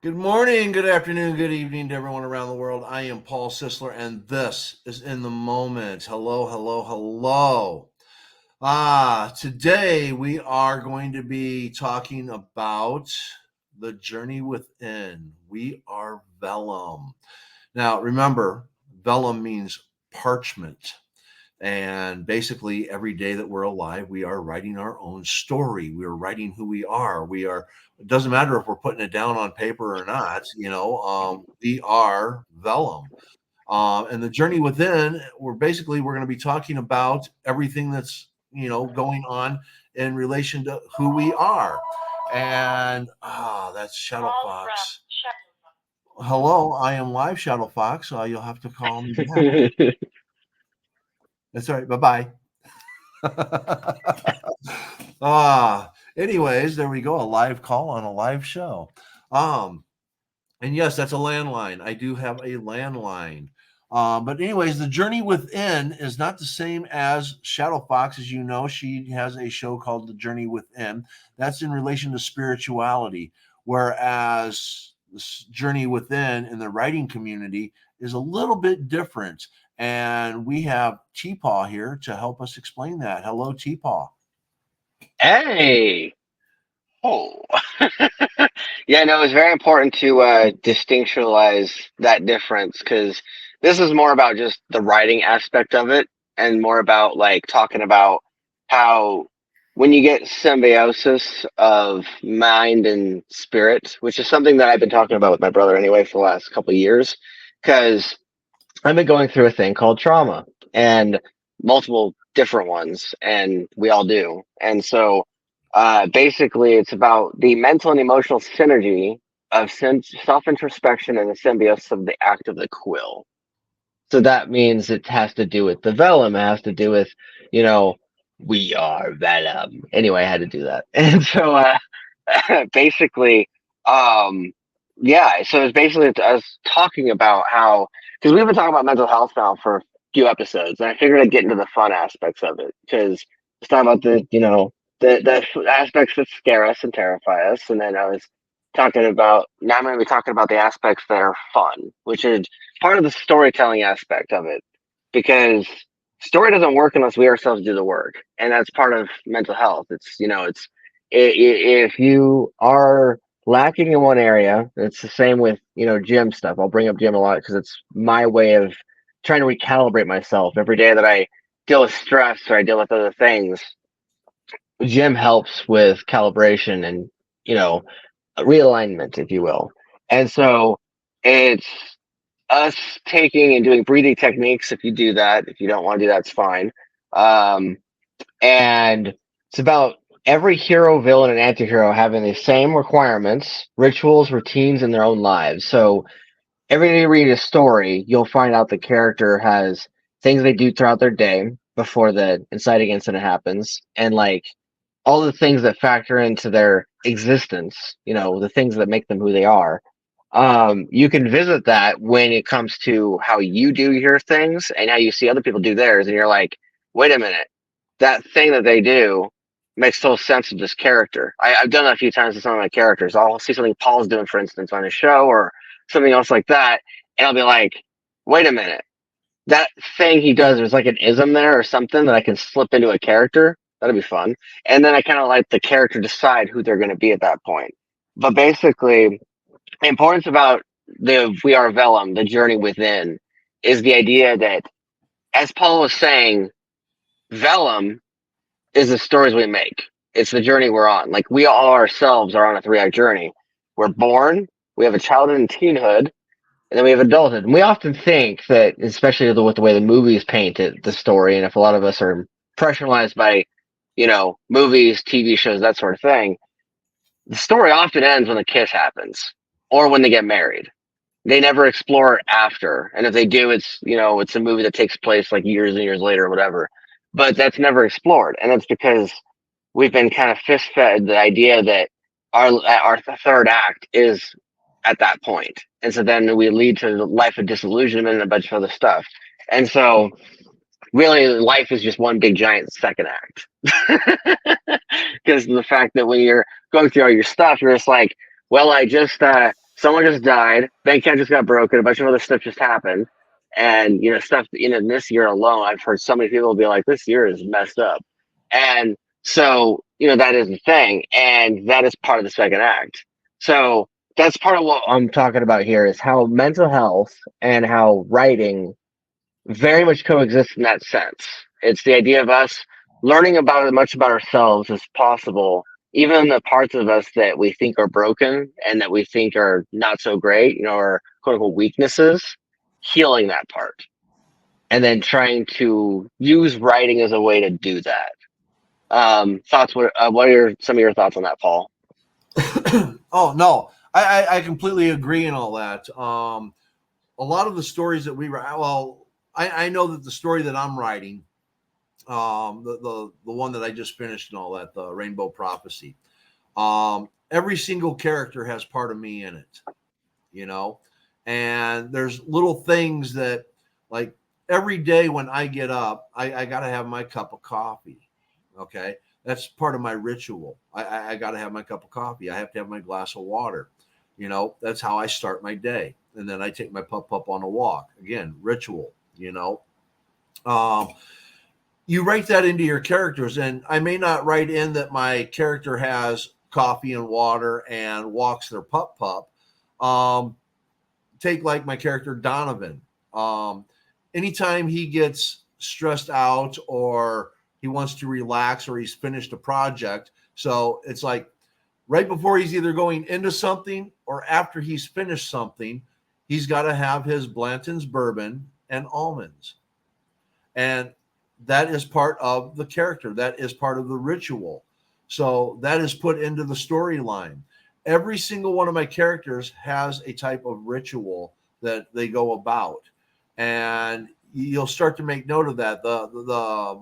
Good morning, good afternoon, good evening to everyone around the world. I am Paul Sisler, and this is In the Moment. Hello, hello, hello. Today we are going to be talking about the journey within. We are vellum. Now, remember, vellum means parchment. And basically, every day that we're alive, we are writing our own story. We are writing who we are. It doesn't matter if we're putting it down on paper or not, we are vellum. And the journey within, we're going to be talking about everything that's, going on in relation to who we are. And, that's Shadow Fox. Hello, I am live, Shadow Fox. You'll have to call me back. That's all right. Bye bye. Anyways, there we go. A live call on a live show. And yes, that's a landline. I do have a landline. But anyways, the journey within is not the same as Shadow Fox. As you know, she has a show called The Journey Within. That's in relation to spirituality, whereas this journey within in the writing community is a little bit different. And we have T-Paw here to help us explain that. Hello, T-Paw. Hey. Oh. Yeah, no, it's very important to distinctualize that difference because this is more about just the writing aspect of it and more about like talking about how when you get symbiosis of mind and spirit, which is something that I've been talking about with my brother anyway for the last couple of years, because I've been going through a thing called trauma and multiple different ones, and we all do. And so basically, it's about the mental and emotional synergy of self introspection and the symbiosis of the act of the quill. So that means it has to do with the vellum. It has to do with, you know, we are vellum. Anyway, I had to do that. And so basically, um, yeah, so it's basically us talking about how, because we've been talking about mental health now for a few episodes, and I figured I'd get into the fun aspects of it because it's talking about the aspects that scare us and terrify us, and then I was talking about now I'm going to be talking about the aspects that are fun, which is part of the storytelling aspect of it, because story doesn't work unless we ourselves do the work, and that's part of mental health. If you are lacking in one area, it's the same with gym stuff. I'll bring up gym a lot because it's my way of trying to recalibrate myself every day that I deal with stress or I deal with other things. Gym helps with calibration and you know realignment, if you will. And so it's us taking and doing breathing techniques. If you do that, if you don't want to do that, it's fine. Um, and it's about every hero, villain, and anti-hero having the same requirements, rituals, routines in their own lives. So every time you read a story, you'll find out the character has things they do throughout their day before the inciting incident happens, and like all the things that factor into their existence, the things that make them who they are. You can visit that when it comes to how you do your things and how you see other people do theirs, and you're like, wait a minute, that thing that they do makes total sense of this character. I've done that a few times with some of my characters. I'll see something Paul's doing, for instance, on his show or something else like that, and I'll be like, wait a minute, that thing he does, there's like an ism there or something that I can slip into a character. That'd be fun. And then I kind of let the character decide who they're going to be at that point. But basically, the importance about the We Are Vellum, the journey within, is the idea that, as Paul was saying, Vellum is the stories we make. It's the journey we're on. Like we all ourselves are on a 3-act journey. We're born, we have a childhood and teenhood, and then we have adulthood. And we often think that, especially with the way the movies paint it, the story, and if a lot of us are pressurized by, movies, TV shows, that sort of thing, the story often ends when the kiss happens or when they get married. They never explore after. And if they do, it's a movie that takes place like years and years later or whatever. But that's never explored. And that's because we've been kind of fist fed the idea that our third act is at that point. And so then we lead to the life of disillusionment and a bunch of other stuff. And so really life is just one big giant second act. Because the fact that when you're going through all your stuff, you're just like, well, I just someone just died, bank account just got broken, a bunch of other stuff just happened, and stuff. This year alone, I've heard so many people be like, "This year is messed up," and so that is the thing, and that is part of the second act. So that's part of what I'm talking about here is how mental health and how writing very much coexist in that sense. It's the idea of us learning about as much about ourselves as possible, even the parts of us that we think are broken and that we think are not so great, or quote unquote weaknesses, healing that part. And then trying to use writing as a way to do that. Thoughts? What are some of your thoughts on that, Paul? Oh no, I completely agree and all that. A lot of the stories that we write, well, I know that the story that I'm writing, the one that I just finished and all that, the Rainbow Prophecy, every single character has part of me in it, you know, and there's little things that, like, every day when I get up, I got to have my cup of coffee. Okay. That's part of my ritual. I got to have my cup of coffee. I have to have my glass of water. That's how I start my day. And then I take my pup on a walk. Again, ritual. Um, you write that into your characters, and I may not write in that my character has coffee and water and walks their pup. Um, take like my character Donovan. Anytime he gets stressed out or he wants to relax or he's finished a project, so it's like right before he's either going into something or after he's finished something, he's got to have his Blanton's bourbon and almonds. And that is part of the character. That is part of the ritual. So that is put into the storyline. Every single one of my characters has a type of ritual that they go about. And you'll start to make note of that. The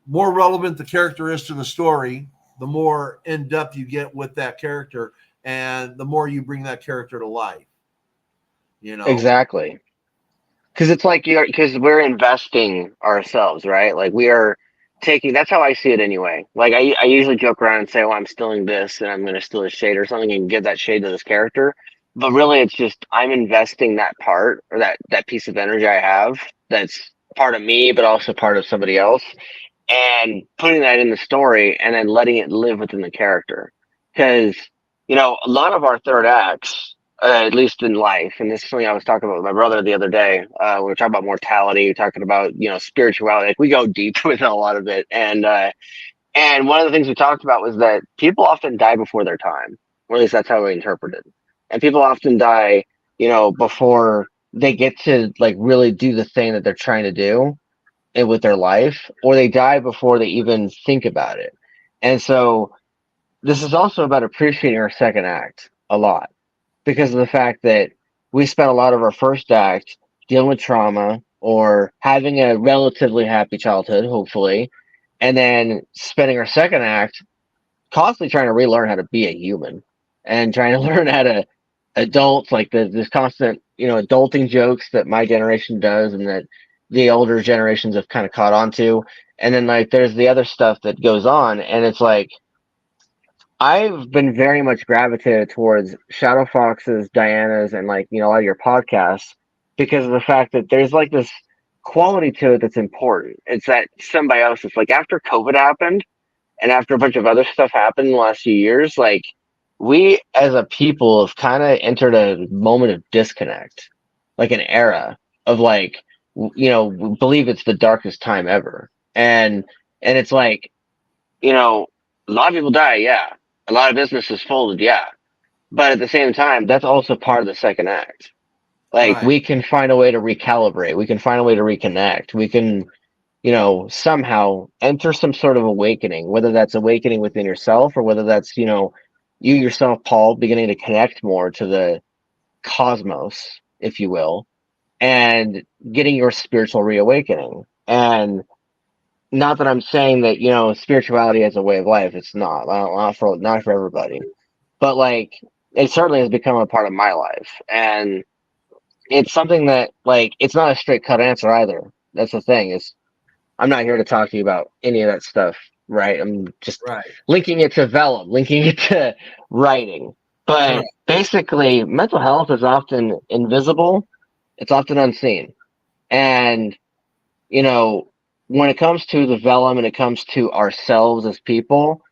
more relevant the character is to the story, the more in depth you get with that character, and the more you bring that character to life. You know, Exactly. Because it's like because we're investing ourselves, right? Like we are taking. That's how I see it anyway. Like I usually joke around and say, "Well, I'm stealing this, and I'm going to steal a shade or something, and give that shade to this character." But really, it's just I'm investing that part or that piece of energy I have that's part of me, but also part of somebody else, and putting that in the story, and then letting it live within the character. Because a lot of our third acts at least in life. And this is something I was talking about with my brother the other day. We were talking about mortality, talking about spirituality. Like we go deep with a lot of it, and one of the things we talked about was that people often die before their time, or at least that's how we interpret it. And people often die, before they get to like really do the thing that they're trying to do with their life, or they die before they even think about it. And so this is also about appreciating our second act a lot because of the fact that we spent a lot of our first act dealing with trauma or having a relatively happy childhood, hopefully, and then spending our second act constantly trying to relearn how to be a human and trying to learn how to adult, like this constant, adulting jokes that my generation does and that the older generations have kind of caught on to. And then like there's the other stuff that goes on, and it's like I've been very much gravitated towards Shadow Fox's, Diana's, and like a lot of your podcasts because of the fact that there's like this quality to it that's important. It's that symbiosis. Like after COVID happened, and after a bunch of other stuff happened in the last few years, like we as a people have kind of entered a moment of disconnect, like an era of like, we believe it's the darkest time ever, and it's like a lot of people die, yeah. A lot of businesses folded, yeah. But at the same time, that's also part of the second act. Like right. we can find a way to recalibrate. We can find a way to reconnect. We can, somehow enter some sort of awakening, whether that's awakening within yourself or whether that's, you yourself, Paul, beginning to connect more to the cosmos, if you will, and getting your spiritual reawakening. And not that I'm saying that spirituality is a way of life. It's not. Not for everybody. But like it certainly has become a part of my life, and it's something that like it's not a straight cut answer either. That's the thing is I'm not here to talk to you about any of that stuff, right? I'm just Right. linking it to Vellum, linking it to writing. But Correct. basically, mental health is often invisible. It's often unseen. And, you know, when it comes to the vellum and it comes to ourselves as people,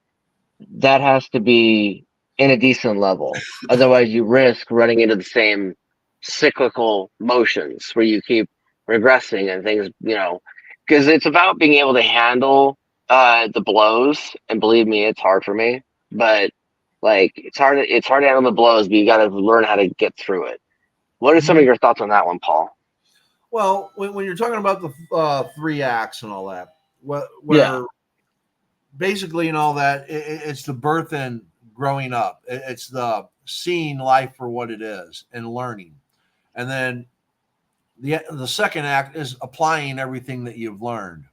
that has to be in a decent level. Otherwise, you risk running into the same cyclical motions where you keep regressing and things, because it's about being able to handle the blows. And believe me, it's hard for me, but like it's hard to handle the blows, but you got to learn how to get through it. What are some of Mhm. your thoughts on that one, Paul? Well, when you're talking about the three acts and all that, Yeah. where basically and all that, it's the birth and growing up. It's the seeing life for what it is and learning, and then the second act is applying everything that you've learned,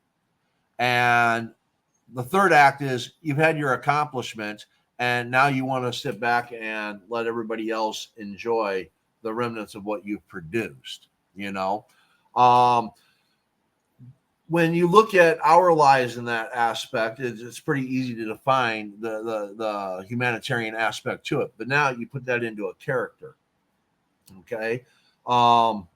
and the third act is you've had your accomplishment, and now you want to sit back and let everybody else enjoy the remnants of what you've produced. You know, um, when you look at our lives in that aspect, it's pretty easy to define the humanitarian aspect to it. But now you put that into a character. Okay. Um,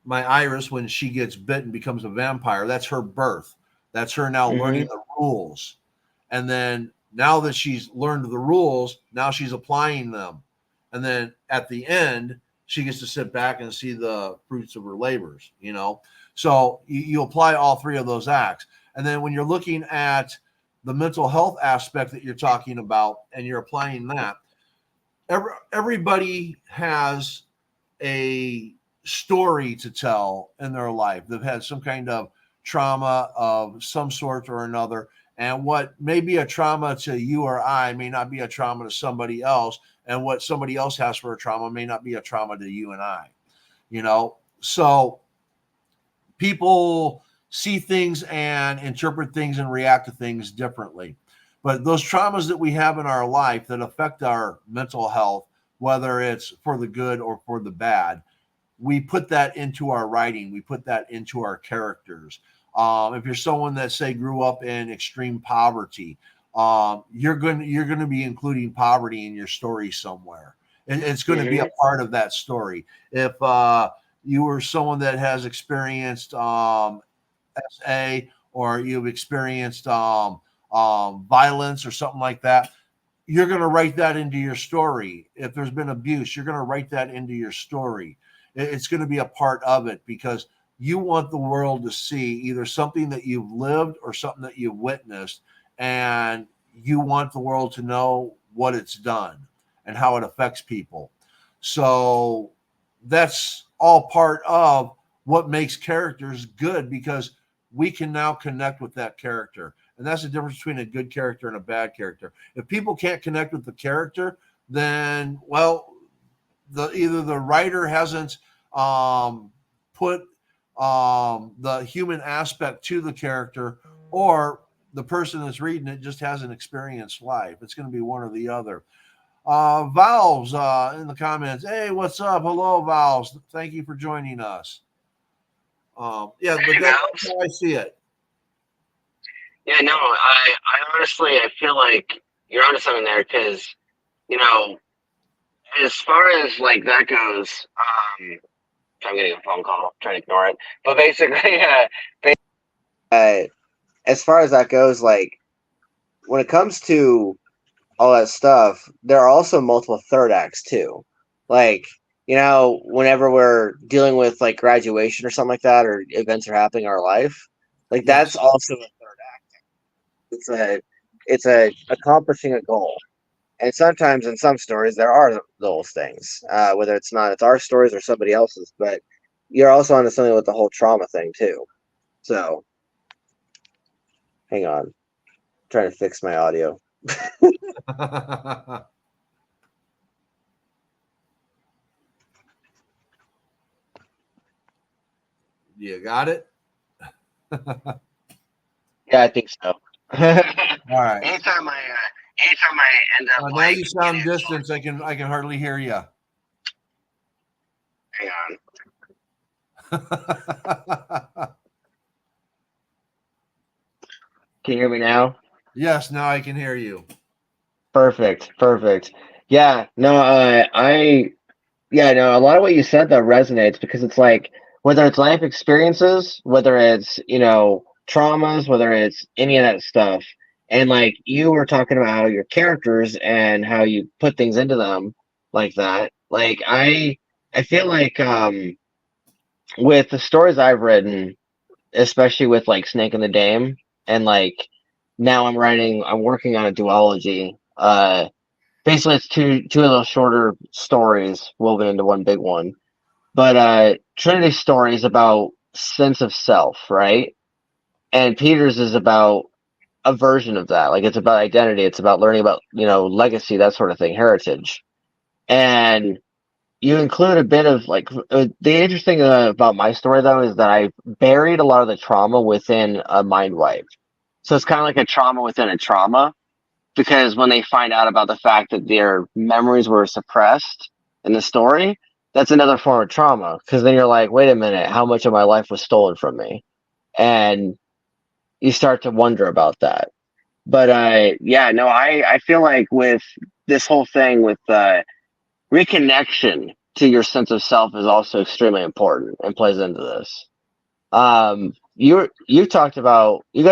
my Iris, when she gets bitten, becomes a vampire. That's her birth. That's her now learning Hmm. the rules. And then now that she's learned the rules, now she's applying them. And then at the end, she gets to sit back and see the fruits of her labors, you know? So you apply all three of those acts. And then when you're looking at the mental health aspect that you're talking about and you're applying that, everybody has a story to tell in their life. They've had some kind of trauma of some sort or another. And what may be a trauma to you or I may not be a trauma to somebody else. And what somebody else has for a trauma may not be a trauma to you and I, you know? So people see things and interpret things and react to things differently. But those traumas that we have in our life that affect our mental health, whether it's for the good or for the bad, we put that into our writing. We put that into our characters. If you're someone that say grew up in extreme poverty, you're going to be including poverty in your story somewhere. It's going to be a Hmm. part of that story. If you were someone that has experienced SA or you've experienced violence or something like that, you're going to write that into your story. If there's been abuse, you're going to write that into your story. It's going to be a part of it because you want the world to see either something that you've lived or something that you've witnessed, and you want the world to know what it's done and how it affects people. So that's all part of what makes characters good because we can now connect with that character. And that's the difference between a good character and a bad character. If people can't connect with the character, then well, either the writer hasn't put the human aspect to the character, or the person that's reading it just hasn't experienced life. It's going to be one or the other. Valves in the comments. Hey, what's up? Hello, Valves. Thank you for joining us. Yeah, but Hey, that's Valves. how I see it. Yeah, no, I honestly, I feel like you're onto something there because, you know, as far as like that goes, I'm getting a phone call. I'm trying to ignore it. But basically, uh, as far as that goes, like when it comes to all that stuff, there are also multiple third acts too. Like, whenever we're dealing with like graduation or something like that, or events are happening in our life, like that's Yes. also a third act. It's a accomplishing a goal. And sometimes in some stories there are those things, whether it's our stories or somebody else's. But you're also onto something with the whole trauma thing too. So hang on, I'm trying to fix my audio. You got it? Yeah, I think so. All right. Anytime I end up Now like you getting sound a distant. I can hardly hear you. hang on. Can you hear me now? Yes, now I can hear you. Perfect. Perfect. Yeah, no, yeah, no, a lot of what you said though resonates because it's like whether it's life experiences, whether it's, traumas, whether it's any of that stuff. And like you were talking about how your characters and how you put things into them like that. Like I feel like with the stories I've written, especially with like Snake and the Dame, and like now I'm working on a duology. Basically it's two of those shorter stories woven into one big one. But Trinity's story is about sense of self, right? And Peter's is about a version of that. Like it's about identity. It's about learning about, legacy, that sort of thing, heritage. And you include a bit of like the interesting about my story though is that I buried a lot of the trauma within a mind wipe. So it's kind of like a trauma within a trauma because when they find out about the fact that their memories were suppressed in the story, that's another form of trauma. Because then you're like, wait a minute, how much of my life was stolen from me? And you start to wonder about that. But yeah, no, I feel like with this whole thing with reconnection to your sense of self is also extremely important and plays into this. You guys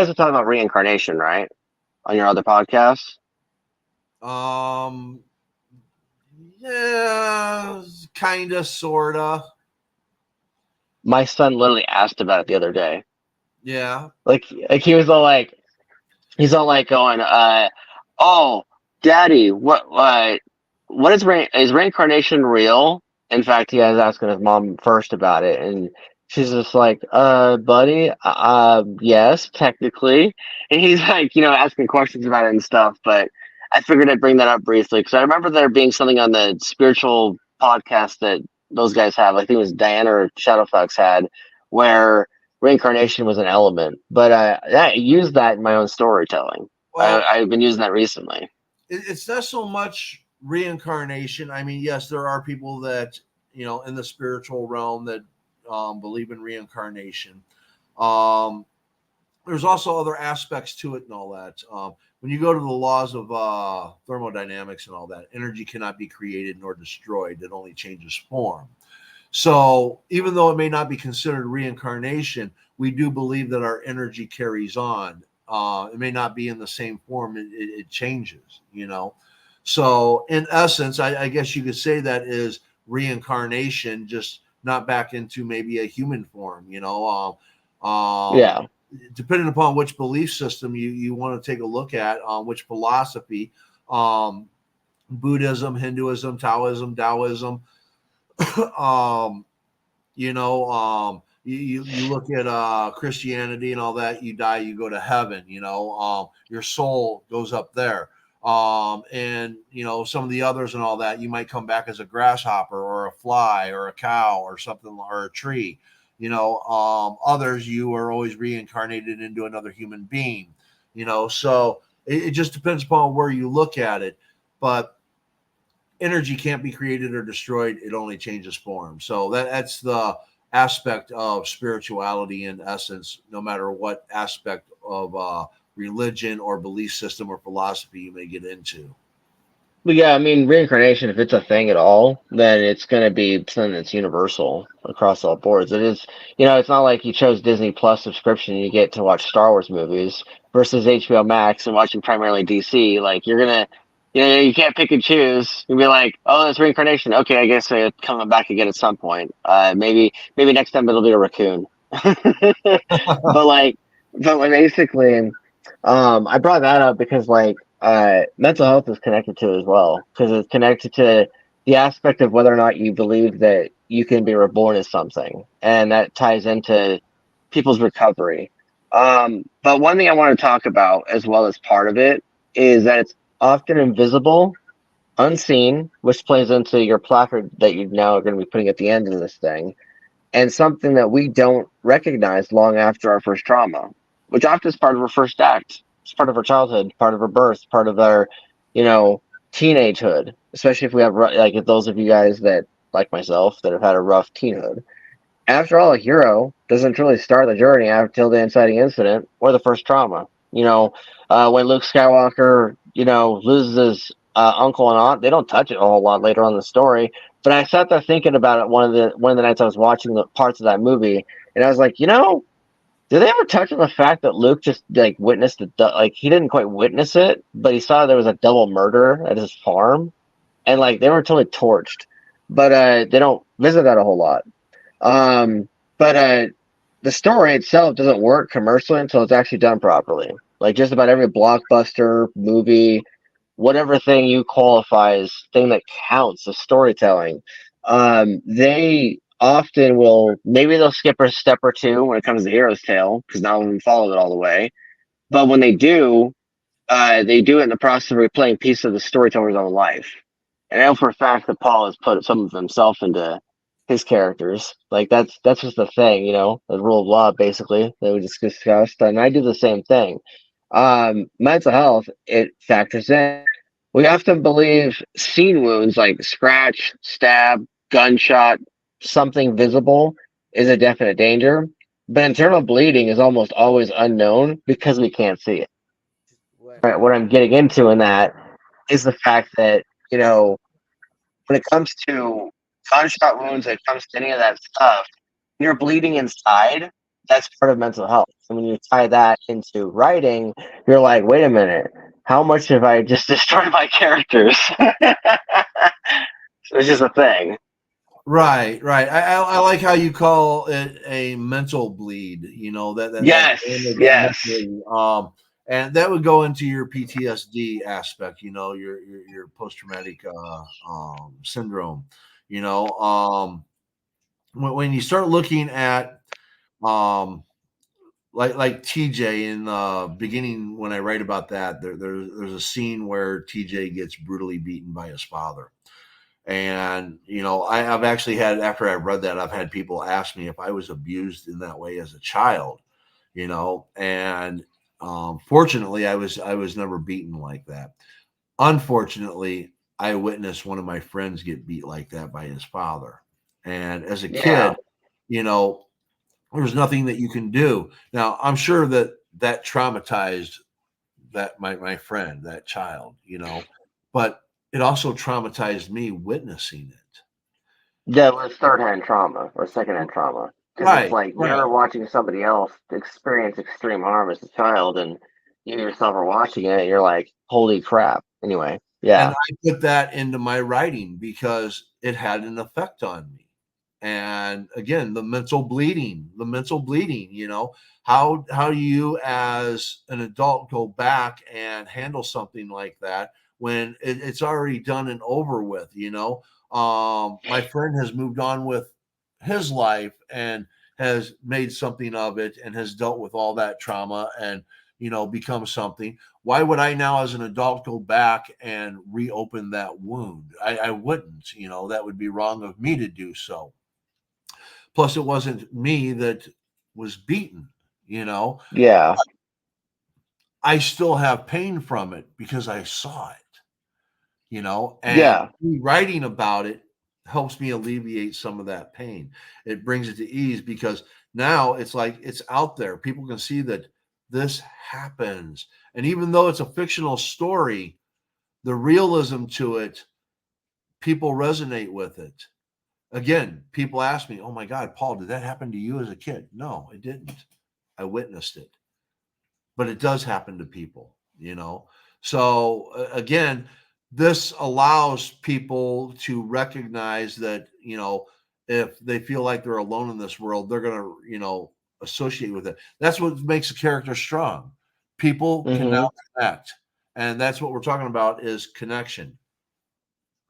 are talking about reincarnation, right? On your other podcasts. Um, yeah, kinda, sorta. My son literally asked about it the other day. Yeah. Like he's all like going, oh, daddy, what is reincarnation real? In fact, he was asking his mom first about it, and she's just like, buddy, yes, technically. And he's like, asking questions about it and stuff, but I figured I'd bring that up briefly because I remember there being something on the spiritual podcast that those guys have. I think it was Diana or Shadowfox had, where reincarnation was an element. But I used that in my own storytelling. Well, I've been using that recently. it's not so much reincarnation. I mean, yes, there are people that in the spiritual realm that believe in reincarnation. Um, there's also other aspects to it and all that. When you go to the laws of thermodynamics and all that, energy cannot be created nor destroyed; it only changes form. So, even though it may not be considered reincarnation, we do believe that our energy carries on. It may not be in the same form; it changes. So, in essence, I guess you could say that is reincarnation, just not back into maybe a human form. Yeah, Depending upon which belief system you want to take a look at, which philosophy, um, Buddhism, Hinduism, Taoism, um, you look at Christianity and all that. You die, you go to heaven. Your soul goes up there. And some of the others and all that, you might come back as a grasshopper or a fly or a cow or something or a tree. Others you are always reincarnated into another human being. So it just depends upon where you look at it, but energy can't be created or destroyed. It only changes form. So that's the aspect of spirituality in essence, no matter what aspect of religion or belief system or philosophy you may get into. but yeah, I mean reincarnation. If it's a thing at all, then it's going to be something that's universal across all boards. It is, it's not like you chose Disney Plus subscription and you get to watch Star Wars movies versus HBO Max and watching primarily DC. Like you're gonna, you can't pick and choose. You'll be like, oh, that's reincarnation. Okay, I guess it's coming back again at some point. Maybe next time it'll be a raccoon. but like, basically, I brought that up because like mental health is connected to it as well because it's connected to the aspect of whether or not you believe that you can be reborn as something, and that ties into people's recovery. But one thing I want to talk about as well as part of it is that it's often invisible, unseen, which plays into your placard that you now are going to be putting at the end of this thing, and something that we don't recognize long after our first trauma, which often is part of our first act. It's part of our childhood, part of our birth, part of our, you know, teenagehood. Especially if we have like if those of you guys that like myself that have had a rough teenhood. After all, a hero doesn't really start the journey until the inciting incident or the first trauma. When Luke Skywalker, loses his uncle and aunt. They don't touch it a whole lot later on in the story. But I sat there thinking about it one of the nights I was watching the parts of that movie, and I was like, did they ever touch on the fact that Luke just like witnessed like he didn't quite witness it, but he saw there was a double murder at his farm, and like they were totally torched. But they don't visit that a whole lot. But the story itself doesn't work commercially until it's actually done properly. Like just about every blockbuster movie, whatever thing you qualify as thing that counts as storytelling, they often will, maybe they'll skip a step or two when it comes to Hero's Tale because not everyone followed it all the way. But when they do it in the process of replaying pieces of the storyteller's own life. And I know for a fact that Paul has put some of himself into his characters. Like that's just the thing, the rule of law basically that we just discussed. And I do the same thing. Mental health, it factors in. We often believe scene wounds like scratch, stab, gunshot, something visible is a definite danger. But internal bleeding is almost always unknown because we can't see it. What I'm getting into in that is the fact that, when it comes to gunshot wounds, when it comes to any of that stuff, when you're bleeding inside, that's part of mental health. And when you tie that into writing, you're like, wait a minute, how much have I just destroyed my characters? It's just a thing. Right, right. I like how you call it a mental bleed. That Yes, going to get yes. mentally, and that would go into your PTSD aspect. Your post traumatic syndrome. You know, when you start looking at um like TJ in the beginning when I write about that, there's a scene where TJ gets brutally beaten by his father. And I've actually had, after I read that, I've had people ask me if I was abused in that way as a child. And fortunately, I was never beaten like that. Unfortunately, I witnessed one of my friends get beat like that by his father. And as a Yeah, kid, you know, there's nothing that you can do. Now, I'm sure that traumatized my friend, that child, but it also traumatized me witnessing it. that was third-hand trauma or second-hand trauma because it's Right, like you're right. watching somebody else experience extreme harm as a child, and you yourself are watching it, and you're like, holy crap. Anyway, And yeah, I put that into my writing because it had an effect on me. And again, the mental bleeding, how do you as an adult go back and handle something like that when it's already done and over with? My friend has moved on with his life and has made something of it and has dealt with all that trauma and become something. Why would I now, as an adult, go back and reopen that wound? I wouldn't. That would be wrong of me to do so. Plus, it wasn't me that was beaten. You know, yeah, I still have pain from it because I saw it. And yeah, me writing about it helps me alleviate some of that pain. It brings it to ease because now it's like it's out there. People can see that this happens. And even though it's a fictional story, the realism to it, people resonate with it. Again, people ask me, "Oh my God, Paul, did that happen to you as a kid?" No, it didn't. I witnessed it, but it does happen to people. So again, this allows people to recognize that if they feel like they're alone in this world, they're going to associate with it. That's what makes a character strong. People can now hmm connect, and that's what we're talking about is connection.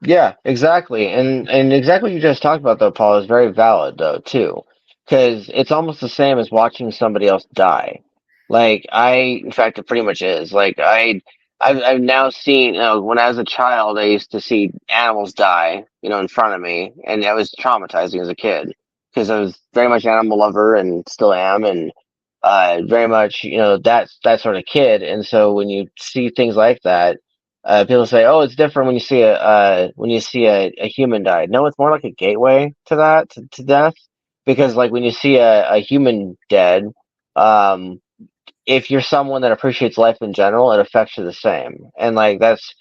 yeah, exactly, and exactly what you just talked about though, Paul, is very valid though too, because it's almost the same as watching somebody else die. Like in fact, it pretty much is. Like I've now seen, when I was a child, I used to see animals die, in front of me, and that was traumatizing as a kid because I was very much an animal lover and still am, and very much, that sort of kid. And so when you see things like that, people say, "Oh, it's different when you see a human die." No, it's more like a gateway to that to death, because like when you see a human dead, um, if you're someone that appreciates life in general, it affects you the same. And like that's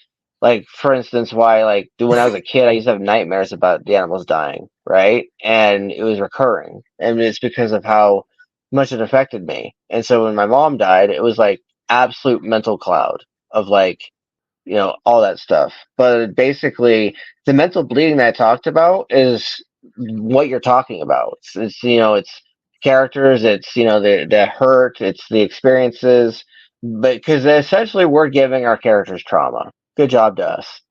like for instance, why like when I was a kid, I used to have nightmares about the animals dying, right? And it was recurring, and it's because of how much it affected me. And so when my mom died, it was like absolute mental cloud of like, all that stuff. But basically, the mental bleeding that I talked about is what you're talking about. It's characters, it's the hurt, it's the experiences, but because essentially we're giving our characters trauma. Good job to us.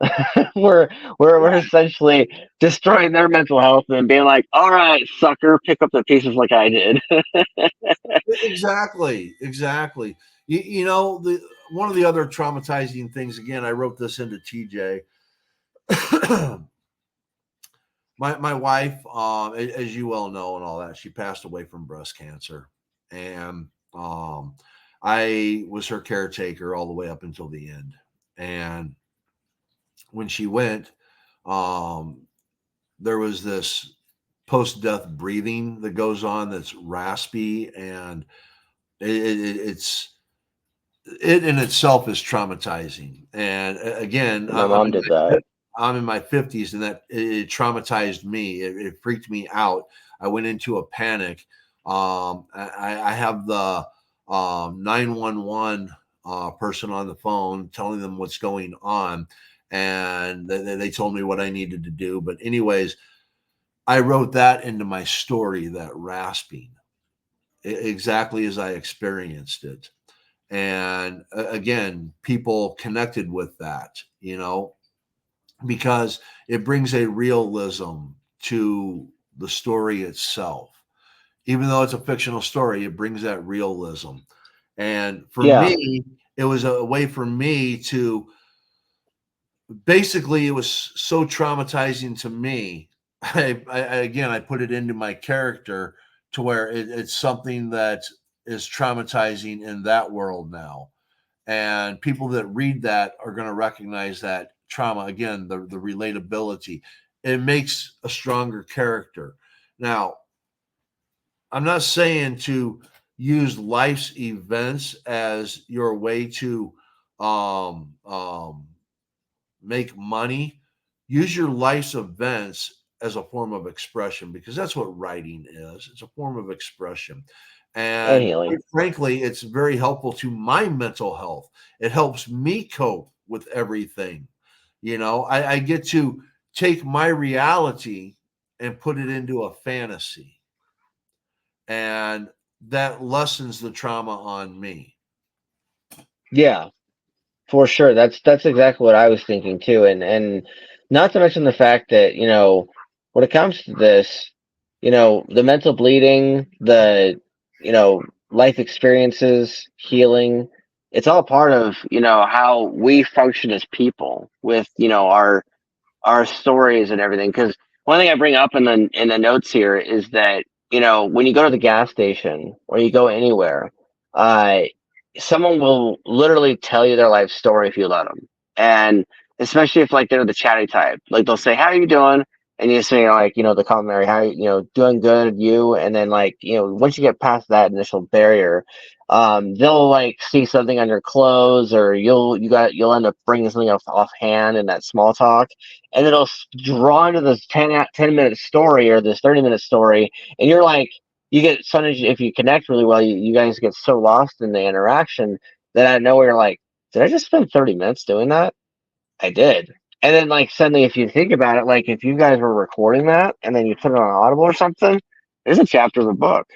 we're we're essentially destroying their mental health and being like, all right, sucker, pick up the pieces like I did. Exactly, exactly. The one of the other traumatizing things. Again, I wrote this into TJ. My wife, as you well know, and all that, she passed away from breast cancer, and I was her caretaker all the way up until the end. And when she went, um, there was this post-death breathing that goes on that's raspy, and it's it in itself is traumatizing. And again, My mom did that. I'm in my 50s, and that it traumatized me. It freaked me out. I went into a panic. I have the 911 person on the phone telling them what's going on, and they told me what I needed to do. But anyways, I wrote that into my story, that rasping, exactly as I experienced it. And again, people connected with that, because it brings a realism to the story itself. Even though it's a fictional story, it brings that realism. And for Yeah, me, it was a way for me to basically, it was so traumatizing to me. Again, I put it into my character to where it's something that is traumatizing in that world now. And people that read that are going to recognize that trauma. Again, the relatability, it makes a stronger character. Now, I'm not saying to use life's events as your way to um, um, make money. Use your life's events as a form of expression, because that's what writing is. It's a form of expression. and And healing. quite frankly, it's very helpful to my mental health. It helps me cope with everything. I get to take my reality and put it into a fantasy, and that lessens the trauma on me. Yeah, for sure. That's exactly what I was thinking too. And not to mention the fact that, when it comes to this, the mental bleeding, the, you know, life experiences, healing, it's all part of, how we function as people with, our stories and everything. Because one thing I bring up in the notes here is that when you go to the gas station or you go anywhere, uh, someone will literally tell you their life story if you let them, and especially if like they're the chatty type, like they'll say, "How are you doing?" And you say like the complimentary, "How doing good, you?" And then like once you get past that initial barrier, they'll like see something on your clothes, or you'll end up bringing something offhand in that small talk, and it'll draw into this 10-minute story or this 30-minute story, and you're like, you get sometimes if you connect really well, you guys get so lost in the interaction that out of nowhere you're like, did I just spend 30 minutes doing that? I did. And then like suddenly if you think about it, like if you guys were recording that and then you put it on Audible or something, there's a chapter of the book.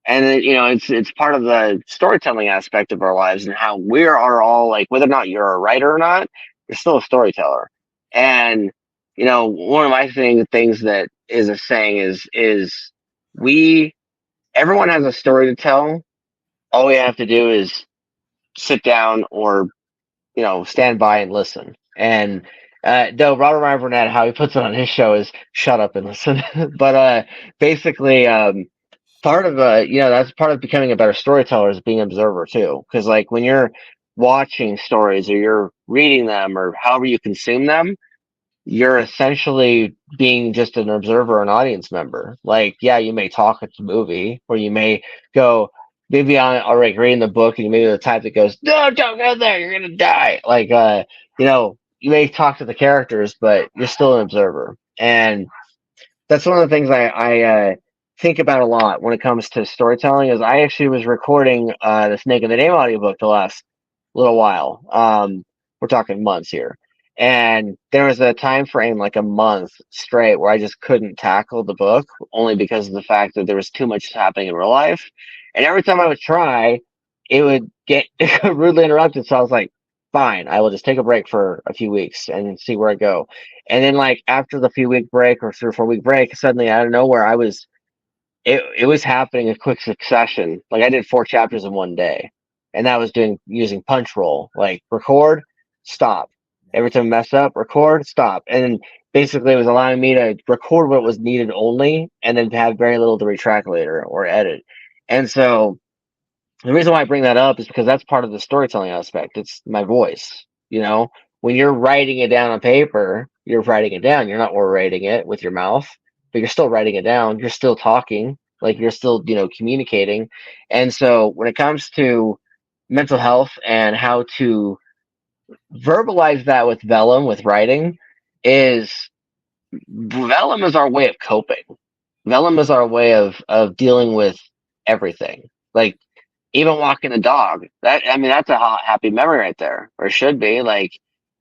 And then, it's part of the storytelling aspect of our lives and how we are all like, whether or not you're a writer or not, you're still a storyteller. And one of my things that is a saying is we everyone has a story to tell. All we have to do is sit down or stand by and listen. And though Robert Ryan Burnett, how he puts it on his show is shut up and listen. But basically, part of that's part of becoming a better storyteller is being an observer too. Because like when you're watching stories or you're reading them or however you consume them, you're essentially being just an observer, an audience member. Like, yeah, you may talk at the movie, or you may go maybe on or like reading the book, and you may be the type that goes, "No, don't go there, you're gonna die." Like, you may talk to the characters, but you're still an observer. And that's one of the things I think about a lot when it comes to storytelling. Is I actually was recording the Snake in the Name audiobook the last little while. We're talking months here, and there was a time frame like a month straight where I just couldn't tackle the book only because of the fact that there was too much happening in real life, and every time I would try, it would get rudely interrupted. So I was like, fine, I will just take a break for a few weeks and see where I go. And then like after the few week break or 3 or 4 week break, suddenly out of nowhere, it was happening in quick succession. Like I did 4 chapters in one day, and that was doing using punch roll, like record, stop. Every time I mess up, record, stop. And basically it was allowing me to record what was needed only and then have very little to retract later or edit. And so the reason why I bring that up is because that's part of the storytelling aspect. It's my voice. You know, when you're writing it down on paper, you're writing it down. You're not orating it with your mouth, but you're still writing it down. You're still talking, like you're still, communicating. And so when it comes to mental health and how to verbalize that with Vellum, with writing, is Vellum is our way of coping. Vellum is our way of dealing with everything. Like even walking the dog. That's a happy memory right there, or should be. Like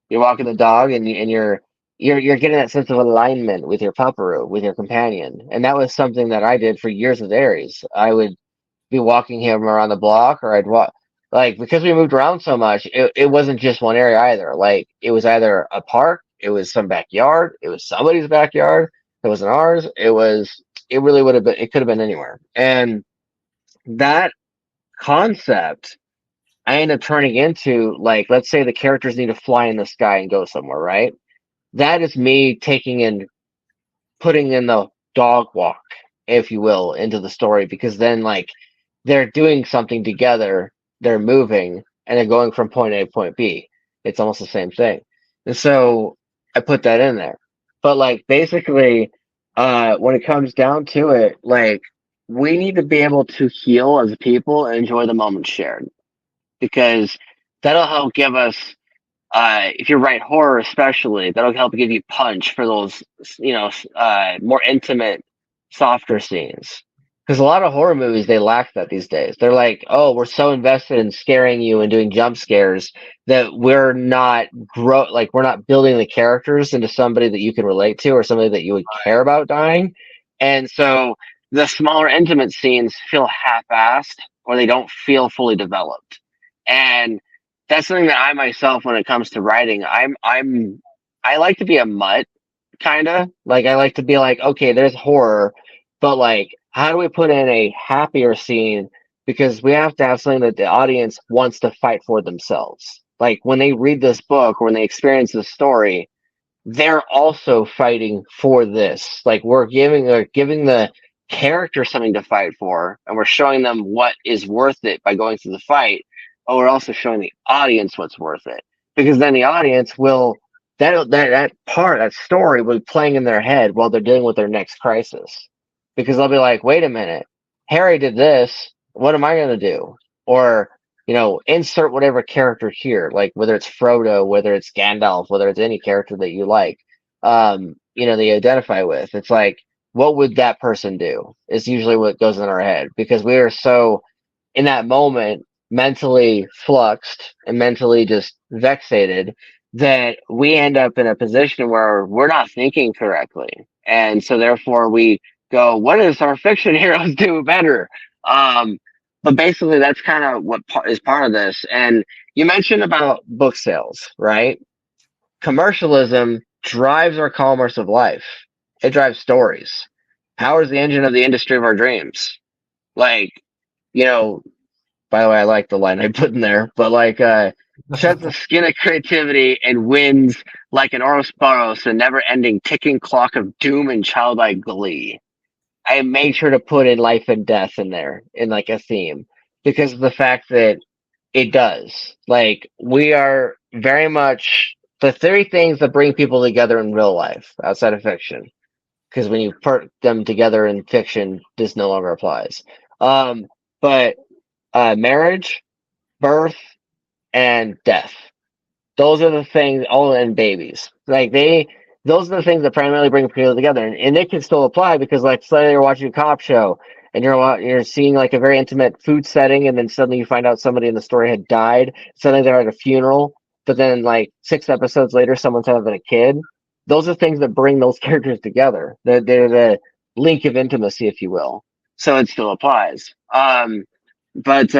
you're walking the dog and you're getting that sense of alignment with your pupperoo, with your companion, and that was something that I did for years with Aries. I would be walking him around the block, or I'd walk. Like because we moved around so much, it wasn't just one area either. Like it was either a park, it was some backyard, it was somebody's backyard, it wasn't ours. It really would have been. It could have been anywhere, and that concept I end up turning into, like, let's say the characters need to fly in the sky and go somewhere, right? That is me taking and putting in the dog walk, if you will, into the story, because then like they're doing something together, they're moving, and they're going from point A to point B. It's almost the same thing. And so I put that in there. But like basically, when it comes down to it, like we need to be able to heal as people and enjoy the moment shared, because that'll help give us, if you write horror especially, that'll help give you punch for those, more intimate, softer scenes. Because a lot of horror movies, they lack that these days. They're like, oh, we're so invested in scaring you and doing jump scares that we're not building the characters into somebody that you can relate to or somebody that you would care about dying. And so the smaller intimate scenes feel half-assed, or they don't feel fully developed. And that's something that I myself, when it comes to writing, I like to be a mutt, kind of. Like I like to be like, okay, there's horror, but like, how do we put in a happier scene? Because we have to have something that the audience wants to fight for themselves. Like when they read this book or when they experience this story, they're also fighting for this. Like we're giving the character something to fight for, and we're showing them what is worth it by going through the fight. But we're also showing the audience what's worth it, because then the audience will that story will be playing in their head while they're dealing with their next crisis, because they'll be like, wait a minute, Harry did this. What am I going to do? Or insert whatever character here, like whether it's Frodo, whether it's Gandalf, whether it's any character that you like, that you identify with. It's like, what would that person do? Is usually what goes in our head, because we are so in that moment mentally fluxed and mentally just vexated that we end up in a position where we're not thinking correctly. And so therefore we go, what does our fiction heroes do better? But basically, that's kind of what is part of this. And you mentioned about book sales, right? Commercialism drives our commerce of life. It drives stories. Powers the engine of the industry of our dreams. Like, you know, by the way, I like the line I put in there, but like, sheds the skin of creativity and wins like an Ouroboros, a never-ending ticking clock of doom and childlike glee. I made sure to put in life and death in there in like a theme, because of the fact that it does. Like we are very much the three things that bring people together in real life outside of fiction. Because when you put them together in fiction, this no longer applies. But marriage, birth, and death. Those are the things, all in babies. Like those are the things that primarily bring people together, and it can still apply because, like, say you're watching a cop show and you're seeing like a very intimate food setting, and then suddenly you find out somebody in the story had died. Suddenly they're at a funeral, but then like 6 episodes later, someone's having a kid. Those are things that bring those characters together. They're the link of intimacy, if you will. So it still applies. But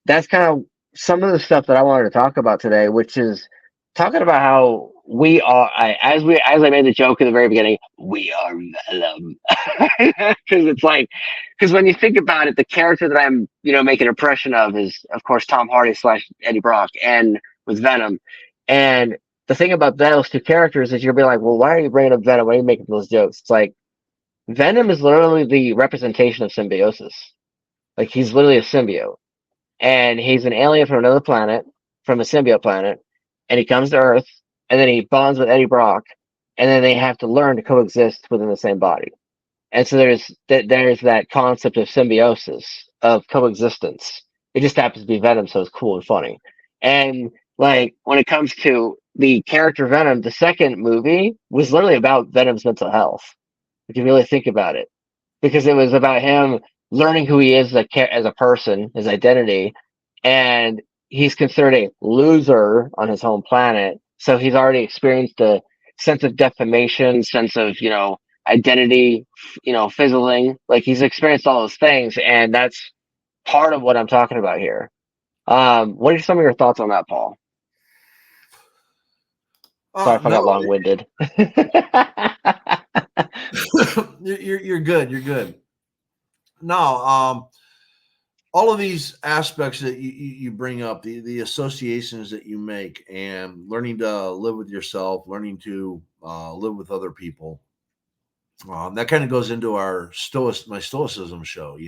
that's kind of some of the stuff that I wanted to talk about today, which is talking about how we are. As I made the joke in the very beginning, we are Vellum, because it's like, because when you think about it, the character that I'm making an impression of is of course Tom Hardy slash Eddie Brock, and with Venom, and the thing about those two characters is you'll be like, well, why are you bringing up Venom? Why are you making those jokes? It's like Venom is literally the representation of symbiosis. Like he's literally a symbiote, and he's an alien from another planet, from a symbiote planet, and he comes to Earth, and then he bonds with Eddie Brock, and then they have to learn to coexist within the same body. And so there's that concept of symbiosis, of coexistence. It just happens to be Venom, so it's cool and funny. And like when it comes to the character Venom, the second movie was literally about Venom's mental health. If you really think about it, because it was about him learning who he is as a person, his identity, and he's considered a loser on his home planet. So he's already experienced a sense of defamation, sense of identity, fizzling. Like he's experienced all those things, and that's part of what I'm talking about here. What are some of your thoughts on that, Paul? Sorry if I No, got long winded. you're good. You're good. No, all of these aspects that you bring up, the associations that you make, and learning to live with yourself, learning to live with other people, that kind of goes into my stoicism show.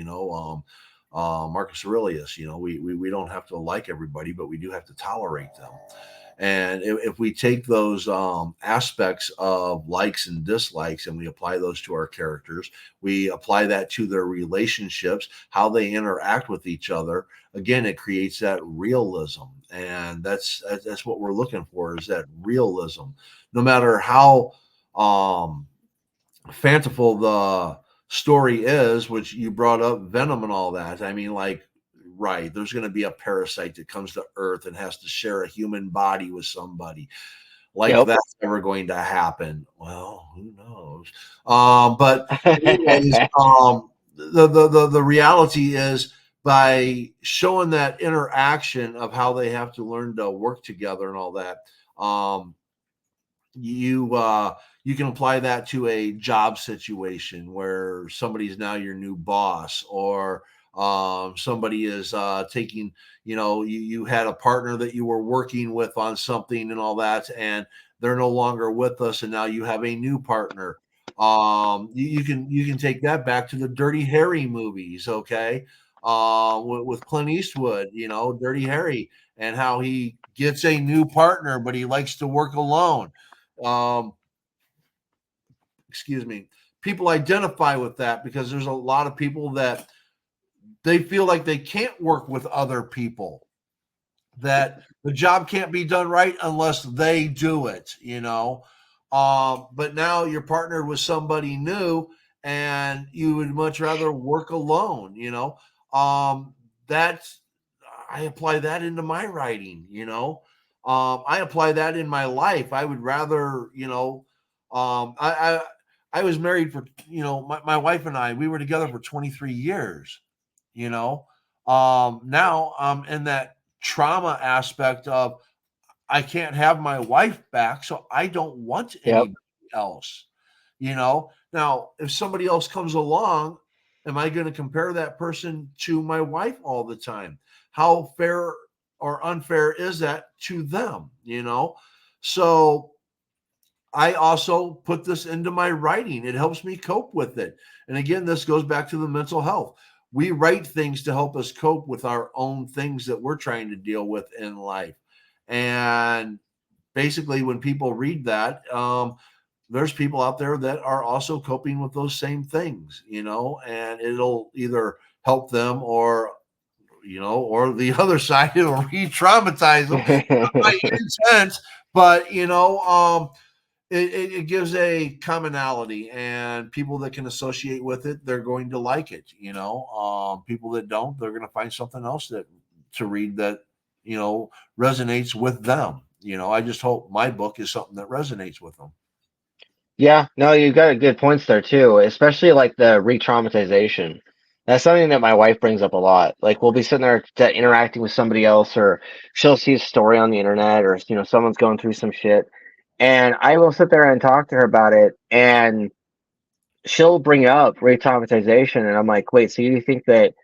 Marcus Aurelius. We don't have to like everybody, but we do have to tolerate them. And if we take those aspects of likes and dislikes and we apply those to our characters, we apply that to their relationships, how they interact with each other. Again, it creates that realism, and that's what we're looking for, is that realism. No matter how fanciful the story is, which you brought up Venom and all that. I mean, like, right, there's going to be a parasite that comes to Earth and has to share a human body with somebody. Like Yep. that's never going to happen. Well, who knows? But anyways, the reality is, by showing that interaction of how they have to learn to work together and all that, you can apply that to a job situation where somebody's now your new boss, or somebody is taking, you had a partner that you were working with on something and all that, and they're no longer with us, and now you have a new partner. You can take that back to the Dirty Harry movies, okay, with Clint Eastwood, Dirty Harry, and how he gets a new partner, but he likes to work alone. um, excuse me, people identify with that because there's a lot of people that they feel like they can't work with other people, that the job can't be done right unless they do it. But now you're partnered with somebody new, and you would much rather work alone. That's I apply that into my writing. I apply that in my life. I would rather, I was married for, my wife and I, we were together for 23 years, you know. Now I'm in that trauma aspect of, I can't have my wife back, so I don't want Yep. anybody else. Now, if somebody else comes along, am I going to compare that person to my wife all the time? How fair or unfair is that to them? So I also put this into my writing. It helps me cope with it. And again, this goes back to the mental health. We write things to help us cope with our own things that we're trying to deal with in life. And basically, when people read that, there's people out there that are also coping with those same things, and it'll either help them or or the other side, it'll re-traumatize them. Not by intent, but it gives a commonality, and people that can associate with it, they're going to like it. People that don't, they're going to find something else that to read that resonates with them. I just hope my book is something that resonates with them. Yeah, no, you got a good points there too, especially like the re-traumatization. That's something that my wife brings up a lot. Like we'll be sitting there interacting with somebody else, or she'll see a story on the internet, or someone's going through some shit, and I will sit there and talk to her about it, and she'll bring up re-traumatization, and I'm like, wait, so you think that